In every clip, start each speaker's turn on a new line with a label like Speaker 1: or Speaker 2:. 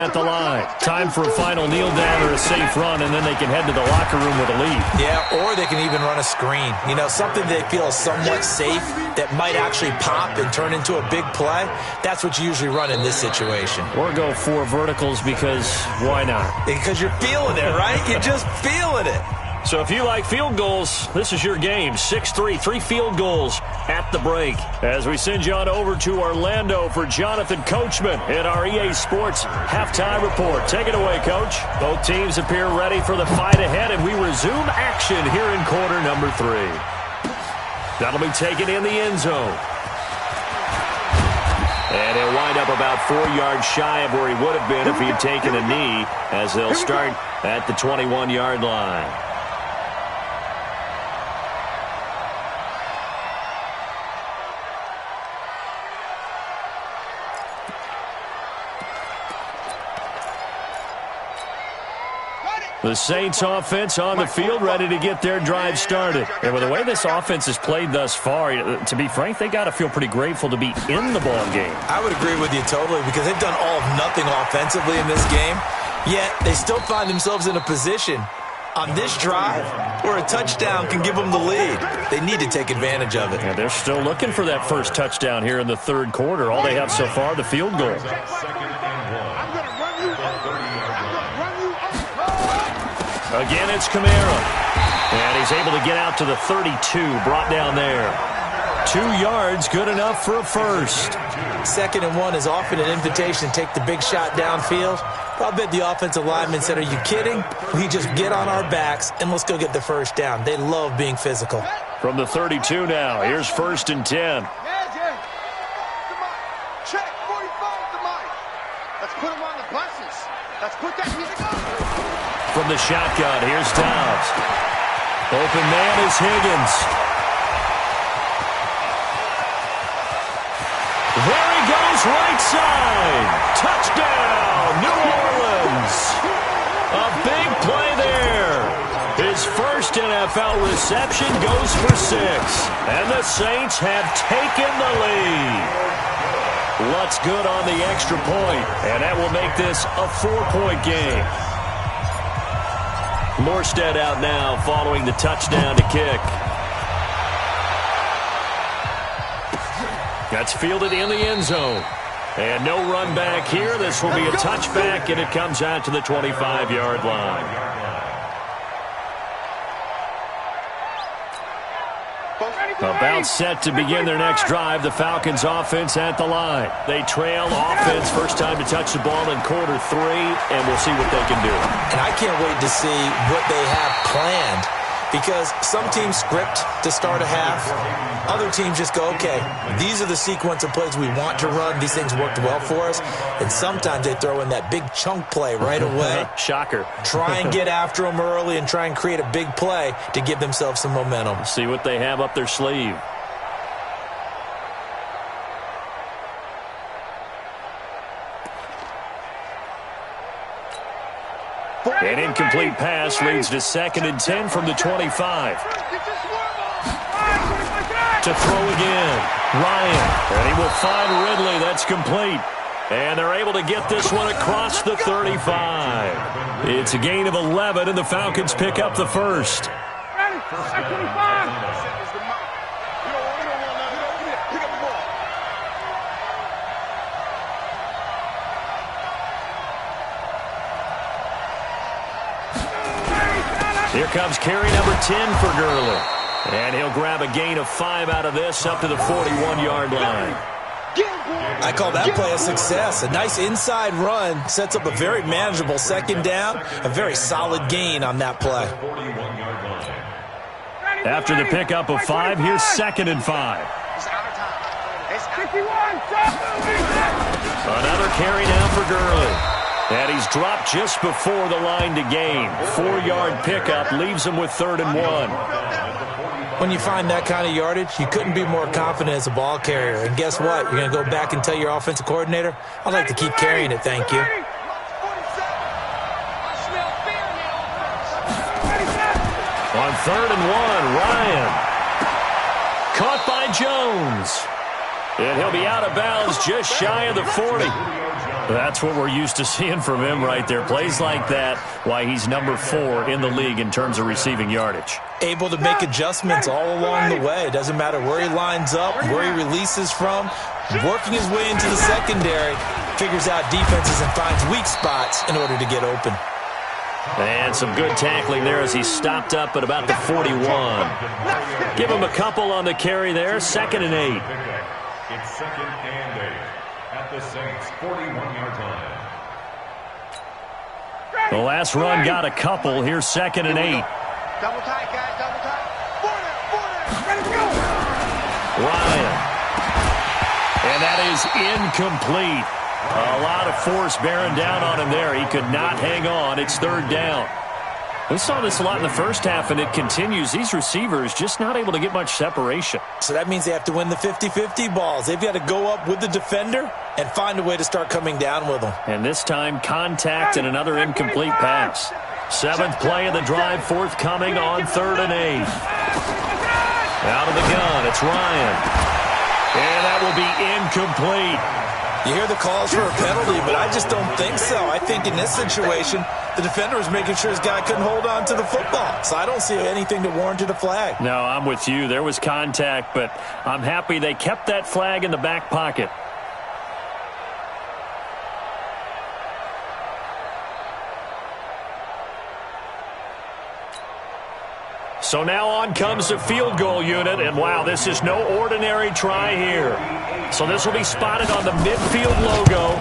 Speaker 1: at the line. Time for a final kneel down or a safe run, and then they can head to the locker room with a lead.
Speaker 2: Yeah, or they can even run a screen. You know, something they feel is somewhat safe that might actually pop and turn into a big play. That's what you usually run in this situation.
Speaker 1: Or go 4 verticals because why not?
Speaker 2: Because you're feeling it, right? You're just feeling it.
Speaker 1: So if you like field goals, this is your game. 6-3, 3 field goals at the break. As we send you on over to Orlando for Jonathan Coachman in our EA Sports Halftime Report. Take it away, Coach. Both teams appear ready for the fight ahead, and we resume action here in quarter number 3. That'll be taken in the end zone. And he'll wind up about 4 yards shy of where he would have been if he had taken a knee, as they'll start at the 21-yard line. The Saints offense on the field, ready to get their drive started. And with the way this offense has played thus far, to be frank, they got to feel pretty grateful to be in the ball game.
Speaker 2: I would agree with you totally, because they've done all of nothing offensively in this game, yet they still find themselves in a position on this drive where a touchdown can give them the lead. They need to take advantage of it.
Speaker 1: Yeah, they're still looking for that first touchdown here in the third quarter. All they have so far, the field goal. Again, it's Kamara. And he's able to get out to the 32, brought down there. 2 yards, good enough for a first.
Speaker 2: 2nd and 1 is often an invitation to take the big shot downfield. I'll bet the offensive lineman said, are you kidding? We just get on our backs and let's go get the first down. They love being physical.
Speaker 1: From the 32 now, here's 1st and 10.
Speaker 3: Check 45 to Mike. Let's put him on the buses. Let's put that music on.
Speaker 1: From the shotgun, here's Dobbs. Open man is Higgins. There he goes, right side. Touchdown, New Orleans. A big play there. His first NFL reception goes for 6. And the Saints have taken the lead. Lutz good on the extra point, and that will make this a 4-point game. Morstead out now following the touchdown to kick. That's fielded in the end zone. And no run back here. This will be a touchback, and it comes out to the 25-yard line. About set to begin their next drive. The Falcons offense at the line. They trail offense, first time to touch the ball in quarter 3, and we'll see what they can do.
Speaker 2: And I can't wait to see what they have planned, because some teams script to start a half. Other teams just go, okay, these are the sequence of plays we want to run. These things worked well for us. And sometimes they throw in that big chunk play right away.
Speaker 1: Shocker.
Speaker 2: Try and get after them early and try and create a big play to give themselves some momentum.
Speaker 1: See what they have up their sleeve. An incomplete pass leads to 2nd and 10 from the 25. To throw again, Ryan, and he will find Ridley. That's complete. And they're able to get this one across the 35. It's a gain of 11, and the Falcons pick up the first. Here comes carry number 10 for Gurley. And he'll grab a gain of 5 out of this up to the 41-yard line.
Speaker 2: I call that play a success. A nice inside run sets up a very manageable 2nd down. A very solid gain on that play.
Speaker 1: After the pickup of 5, here's 2nd and 5. Another carry now for Gurley. And he's dropped just before the line to gain. 4-yard pickup leaves him with 3rd and 1.
Speaker 2: When you find that kind of yardage, you couldn't be more confident as a ball carrier. And guess what? You're going to go back and tell your offensive coordinator, I'd like to keep carrying it, thank you.
Speaker 1: On 3rd and 1, Ryan. Caught by Jones. And he'll be out of bounds just shy of the 40. That's what we're used to seeing from him right there. Plays like that, why he's number 4 in the league in terms of receiving yardage.
Speaker 2: Able to make adjustments all along the way. Doesn't matter where he lines up, where he releases from. Working his way into the secondary, figures out defenses and finds weak spots in order to get open.
Speaker 1: And some good tackling there as he stopped up at about the 41. Give him a couple on the carry there. 2nd and 8.
Speaker 4: It's 2nd and 8 at the Saints' 41-yard line.
Speaker 1: The last run got a couple. Here's 2nd and 8.
Speaker 3: Double tight, guys, double tight. Ready to go.
Speaker 1: Ryan. And that is incomplete. A lot of force bearing down on him there. He could not hang on. It's 3rd down. We saw this a lot in the first half, and it continues. These receivers just not able to get much separation.
Speaker 2: So that means they have to win the 50-50 balls. They've got to go up with the defender and find a way to start coming down with them.
Speaker 1: And this time, contact and another incomplete pass. 7th play of the drive, forthcoming on 3rd and 8. Out of the gun, it's Ryan. And that will be incomplete.
Speaker 2: You hear the calls for a penalty, but I just don't think so. I think in this situation, the defender was making sure his guy couldn't hold on to the football. So I don't see anything to warrant a flag.
Speaker 1: No, I'm with you. There was contact, but I'm happy they kept that flag in the back pocket. So now on comes the field goal unit, and wow, this is no ordinary try here. So this will be spotted on the midfield logo.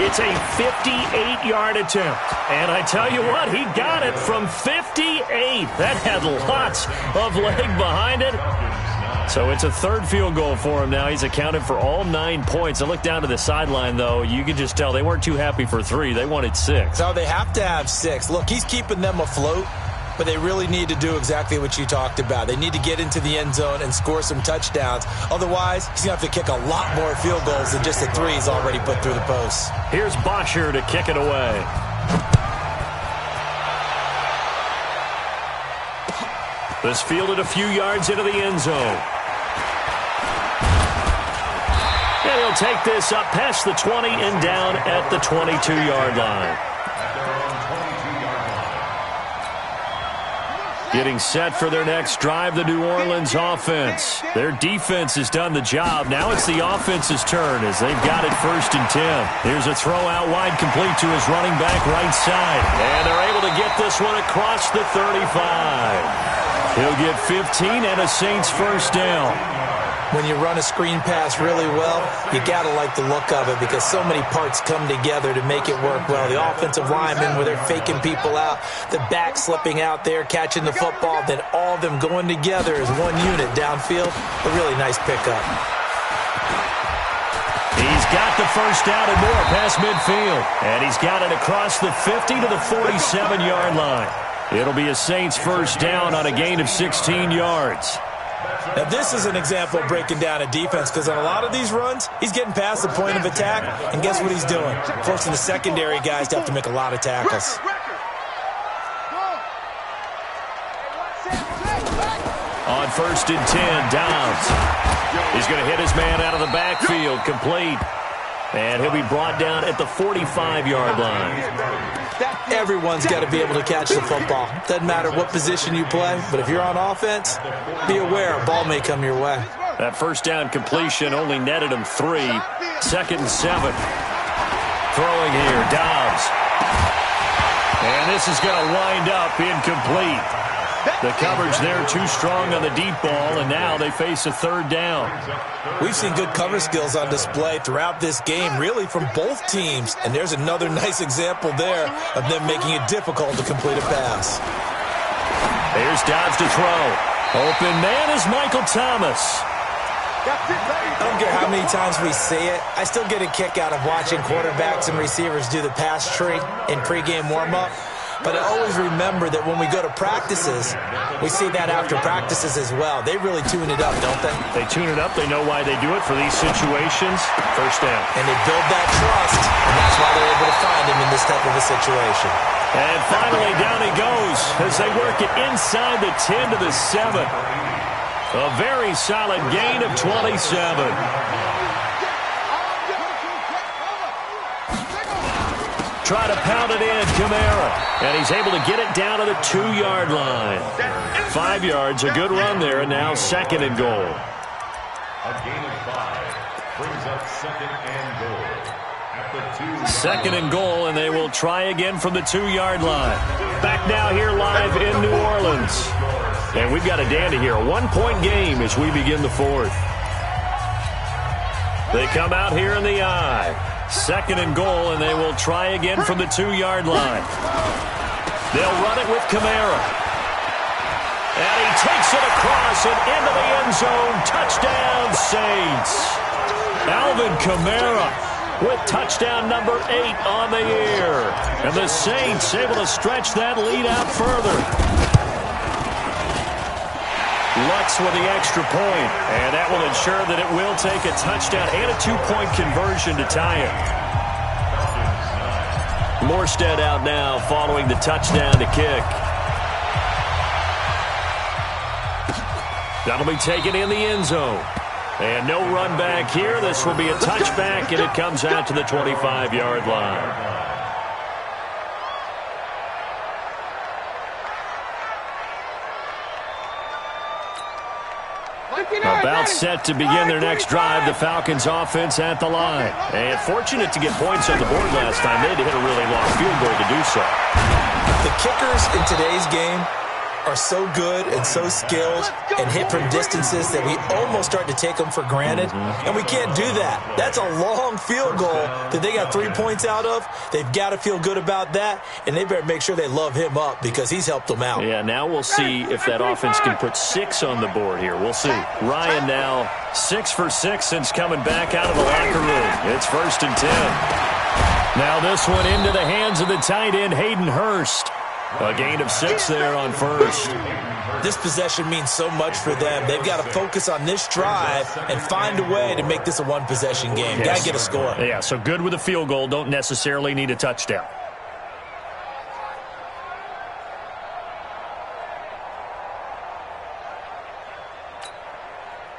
Speaker 1: It's a 58-yard attempt. And I tell you what, he got it from 58. That had lots of leg behind it. So it's a 3rd field goal for him now. He's accounted for all 9 points. I look down to the sideline, though. You can just tell they weren't too happy for 3. They wanted 6.
Speaker 2: So they have to have 6. Look, he's keeping them afloat. But they really need to do exactly what you talked about. They need to get into the end zone and score some touchdowns. Otherwise, he's going to have to kick a lot more field goals than just the 3 he's already put through the posts.
Speaker 1: Here's Bosher to kick it away. This fielded a few yards into the end zone. And he'll take this up past the 20 and down at the 22-yard line. Getting set for their next drive, the New Orleans offense. Their defense has done the job. Now it's the offense's turn as they've got it 1st and 10. Here's a throw out wide complete to his running back right side. And they're able to get this one across the 35. He'll get 15 and a Saints 1st down.
Speaker 2: When you run a screen pass really well, you got to like the look of it because so many parts come together to make it work well. The offensive linemen, where they're faking people out, the back slipping out there, catching the football, then all of them going together as one unit downfield. A really nice pickup.
Speaker 1: He's got the 1st down and more past midfield. And he's got it across the 50 to the 47-yard line. It'll be a Saints 1st down on a gain of 16 yards.
Speaker 2: Now, this is an example of breaking down a defense because on a lot of these runs, he's getting past the point of attack, and guess what he's doing? Forcing the secondary guys to have to make a lot of tackles.
Speaker 1: On 1st and 10, Downs. He's going to hit his man out of the backfield, complete. And he'll be brought down at the 45-yard line.
Speaker 2: Everyone's got to be able to catch the football. Doesn't matter what position you play, but if you're on offense, be aware a ball may come your way.
Speaker 1: That 1st down completion only netted him 3. 2nd and 7. Throwing here, Dobbs. And this is going to wind up incomplete. The coverage there too strong on the deep ball, and now they face a 3rd down.
Speaker 2: We've seen good cover skills on display throughout this game, really from both teams. And there's another nice example there of them making it difficult to complete a pass.
Speaker 1: Here's Dobbs to throw. Open man is Michael Thomas.
Speaker 2: I don't care how many times we see it. I still get a kick out of watching quarterbacks and receivers do the pass tree in pregame warm-up. But I always remember that when we go to practices, we see that after practices as well. They really tune it up, don't they?
Speaker 1: They tune it up. They know why they do it for these situations. 1st down.
Speaker 2: And they build that trust, and that's why they're able to find him in this type of a situation.
Speaker 1: And finally, down he goes as they work it inside the 10 to the 7. A very solid gain of 27. try to pound it in, Kamara. And he's able to get it down to the 2-yard line. 5 yards, a good run there, and now 2nd and goal.
Speaker 4: A gain of 5 brings up 2nd and goal. At the
Speaker 1: 2nd and goal, and they will try again from the 2-yard line. Back now here live in New Orleans. And we've got a dandy here. A 1-point game as we begin the 4th. They come out here in the eye. 2nd and goal, and they will try again from the 2-yard line. They'll run it with Kamara. And he takes it across and into the end zone. Touchdown, Saints. Alvin Kamara with touchdown number 8 on the year. And the Saints able to stretch that lead out further. Lutz with the extra point, and that will ensure that it will take a touchdown and a 2-point conversion to tie it. Morstead out now following the touchdown to kick. That'll be taken in the end zone. And no run back here. This will be a touchback, and it comes out to the 25-yard line. About set to begin their next drive, the Falcons offense at the line. And fortunate to get points on the board last time. They had to hit a really long field goal to do so.
Speaker 2: The kickers in today's game are so good and so skilled and hit from distances that we almost start to take them for granted. And we can't do that. That's a long field goal that they got 3 points out of. They've got to feel good about that, and they better make sure they love him up because he's helped them out.
Speaker 1: Yeah, now we'll see if that offense can put 6 on the board here. We'll see. Ryan now 6 for 6 since coming back out of the locker room. It's 1st and 10. Now this one into the hands of the tight end, Hayden Hurst. A gain of 6 there on 1st.
Speaker 2: This possession means so much for them. They've got to focus on this drive and find a way to make this a one-possession game. Got to get a score.
Speaker 1: Yeah, so good with a field goal. Don't necessarily need a touchdown.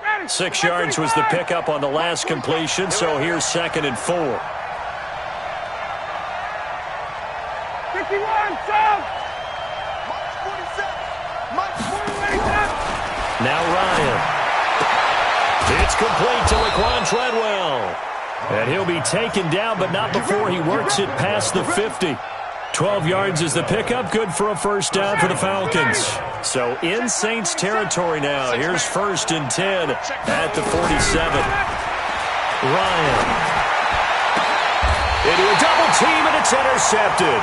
Speaker 1: Ready. 6 yards was the pickup on the last completion, so here's 2nd and 4.
Speaker 3: 51, Sam!
Speaker 1: Now Ryan. It's complete to Laquan Treadwell. And he'll be taken down, but not before he works it past the 50. 12 yards is the pickup. Good for a 1st down for the Falcons. So in Saints territory now. Here's 1st and 10 at the 47. Ryan. Into a double team, and it's intercepted.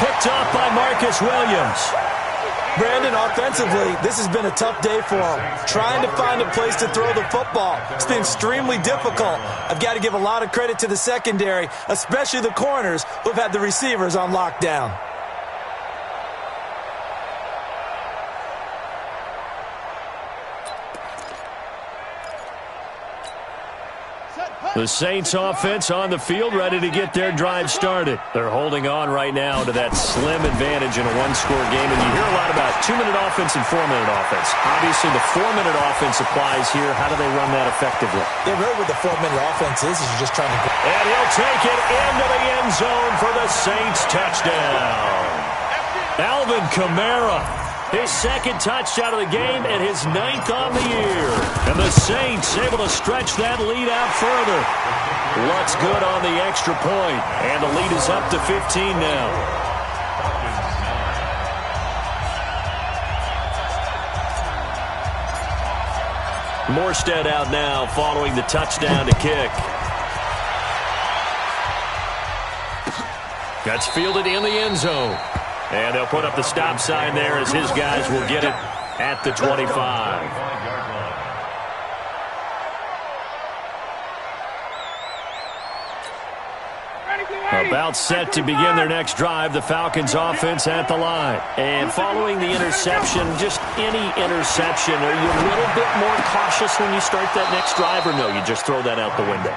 Speaker 1: Picked off by Marcus Williams.
Speaker 2: Brandon, offensively, this has been a tough day for him. Trying to find a place to throw the football. It's been extremely difficult. I've got to give a lot of credit to the secondary, especially the corners who've had the receivers on lockdown.
Speaker 1: The Saints offense on the field, ready to get their drive started. They're holding on right now to that slim advantage in a 1-score game. And you hear a lot about 2-minute offense and 4-minute offense. Obviously, the 4-minute offense applies here. How do they run that effectively?
Speaker 2: Yeah, really what the 4-minute offense is you're just trying to...
Speaker 1: And he'll take it into the end zone for the Saints touchdown. Alvin Kamara. His 2nd touchdown of the game and his 9th on the year. And the Saints able to stretch that lead out further. Lutz good on the extra point, and the lead is up to 15 now. Morstead out now following the touchdown to kick. That's fielded in the end zone. And they'll put up the stop sign there as his guys will get it at the 25. About set to begin their next drive, the Falcons offense at the line. And following the interception, just any interception, are you a little bit more cautious when you start that next drive, or no, you just throw that out the window?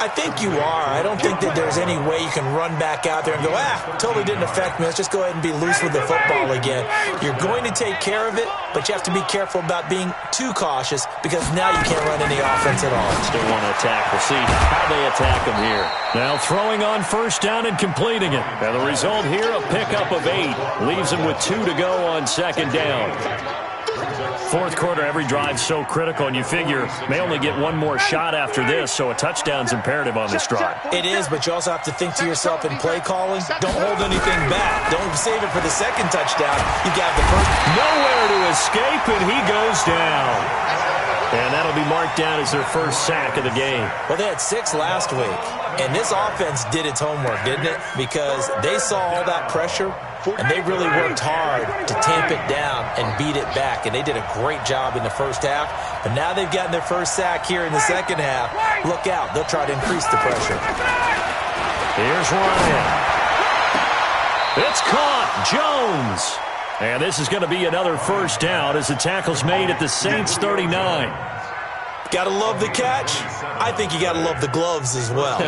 Speaker 2: I think you are. I don't think that there's any way you can run back out there and go, totally didn't affect me. Let's just go ahead and be loose with the football again. You're going to take care of it, but you have to be careful about being too cautious because now you can't run any offense at all.
Speaker 1: Still want to attack. We'll see how they attack them here. Now throwing on first down and completing it. And the result here, a pickup of 8. Leaves him with 2 to go on second down. Fourth quarter, every drive's so critical, and you figure may only get one more shot after this, so a touchdown's imperative on this drive.
Speaker 2: It is, but you also have to think to yourself in play calling, don't hold anything back. Don't save it for the second touchdown. You got the first.
Speaker 1: Nowhere to escape, and he goes down. And that'll be marked down as their first sack of the game.
Speaker 2: Well, they had 6 last week, and this offense did its homework, didn't it? Because they saw all that pressure, and they really worked hard to tamp it down and beat it back. And they did a great job in the first half. But now they've gotten their first sack here in the second half. Look out. They'll try to increase the pressure.
Speaker 1: Here's Ryan. It's caught. Jones. And this is going to be another first down as the tackle's made at the Saints 39.
Speaker 2: Got to love the catch. I think you got to love the gloves as well.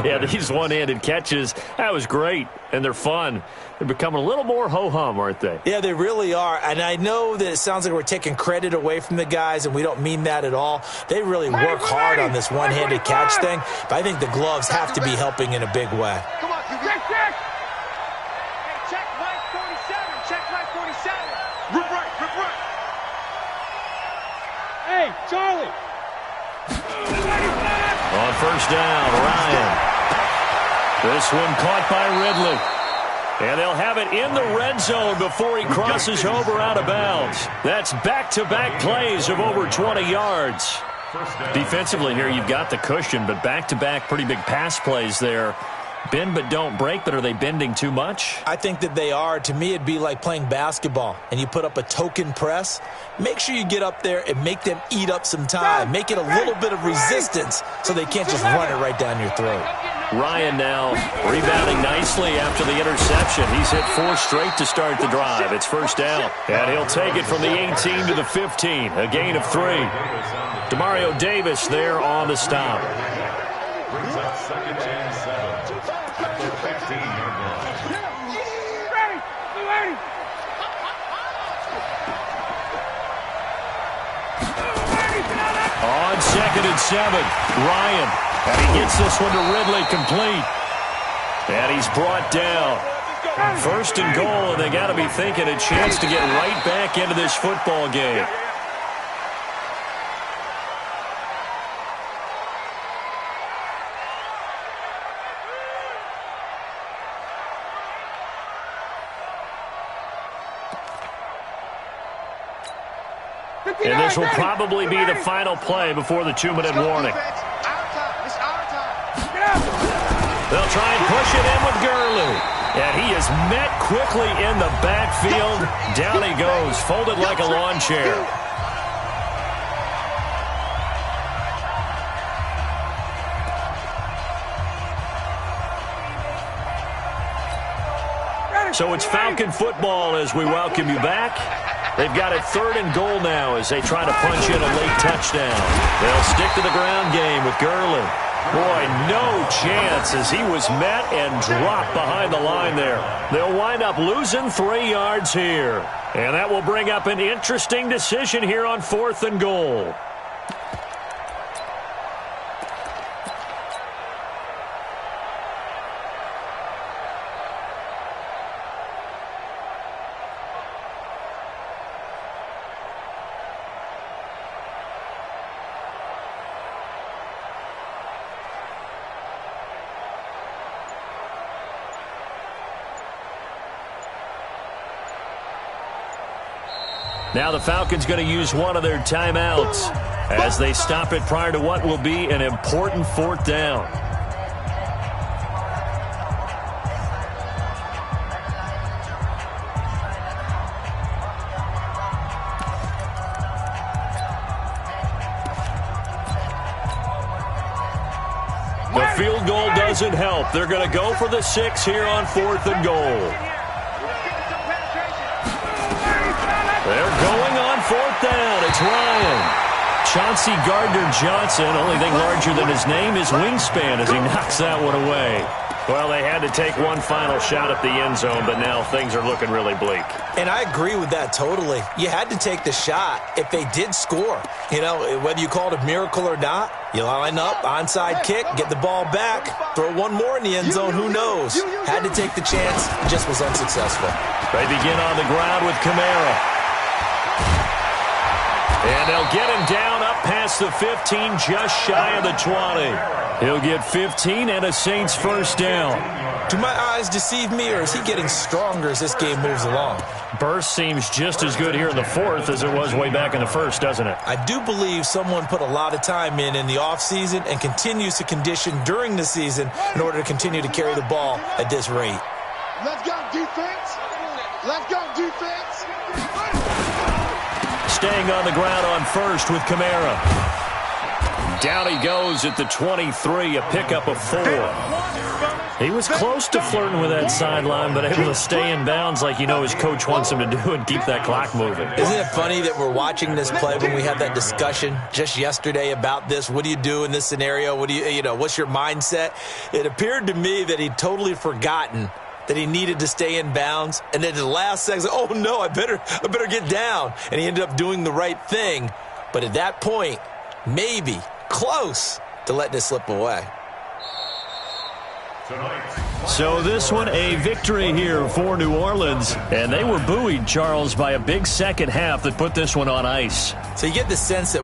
Speaker 1: Yeah, these one-handed catches, that was great, and they're fun. They're becoming a little more ho-hum, aren't they?
Speaker 2: Yeah, they really are. And I know that it sounds like we're taking credit away from the guys, and we don't mean that at all. They really work hard on this one-handed catch thing, but I think the gloves have to be helping in a big way.
Speaker 3: Come on, check. Hey, check right 47. Check right 47. Rip right.
Speaker 5: Hey, Charlie.
Speaker 1: On first down, Ryan. This one caught by Ridley. And they'll have it in the red zone before he crosses over out of bounds. That's back-to-back plays of over 20 yards. Defensively here, you've got the cushion, but back-to-back pretty big pass plays there. Bend but don't break, but are they bending too much?
Speaker 2: I think that they are. To me, it'd be like playing basketball, and you put up a token press. Make sure you get up there and make them eat up some time. Make it a little bit of resistance so they can't just run it right down your throat.
Speaker 1: Ryan now rebounding nicely after the interception. He's hit 4 straight to start the drive. It's first down, and he'll take it from the 18 to the 15, a gain of 3. Demario Davis there on the stop.
Speaker 4: Brings up second and 7. 15-yard line.
Speaker 5: Ready.
Speaker 1: On second and 7, Ryan. And he gets this one to Ridley complete. And he's brought down. First and goal, and they got to be thinking a chance to get right back into this football game. And this will probably be the final play before the 2-minute warning. They'll try and push it in with Gurley. And he is met quickly in the backfield. Down he goes, folded like a lawn chair. So it's Falcon football as we welcome you back. They've got it 3rd and goal now as they try to punch in a late touchdown. They'll stick to the ground game with Gurley. Boy, no chance as he was met and dropped behind the line there. They'll wind up losing 3 yards here. And that will bring up an interesting decision here on 4th and goal. Now the Falcons going to use one of their timeouts as they stop it prior to what will be an important 4th down. The field goal doesn't help. They're going to go for the 6 here on 4th and goal. They're going on 4th down. It's Ryan. Chauncey Gardner-Johnson, only thing larger than his name is wingspan as he knocks that one away.
Speaker 6: Well, they had to take one final shot at the end zone, but now things are looking really bleak.
Speaker 2: And I agree with that totally. You had to take the shot if they did score. You know, whether you call it a miracle or not, you line up, onside kick, get the ball back, throw one more in the end zone, who knows? Had to take the chance, just was unsuccessful.
Speaker 1: They begin on the ground with Kamara. And they'll get him down up past the 15, just shy of the 20. He'll get 15 and a Saints first down.
Speaker 2: Do my eyes deceive me, or is he getting stronger as this game moves along?
Speaker 1: Burst seems just as good here in the fourth as it was way back in the first, doesn't it?
Speaker 2: I do believe someone put a lot of time in the offseason and continues to condition during the season in order to continue to carry the ball at this rate.
Speaker 3: Let's go, defense. Let's go, defense.
Speaker 1: Staying on the ground on first with Kamara. Down he goes at the 23, a pickup of 4. He was close to flirting with that sideline, but able to stay in bounds like you know his coach wants him to do and keep that clock moving.
Speaker 2: Isn't it funny that we're watching this play when we had that discussion just yesterday about this? What do you do in this scenario? What do you know, what's your mindset? It appeared to me that he'd totally forgotten that he needed to stay in bounds, and then at the last second, oh no, I better get down. And he ended up doing the right thing. But at that point, maybe close to letting it slip away.
Speaker 1: So this one, a victory here for New Orleans. And they were buoyed, Charles, by a big second half that put this one on ice.
Speaker 2: So you get the sense that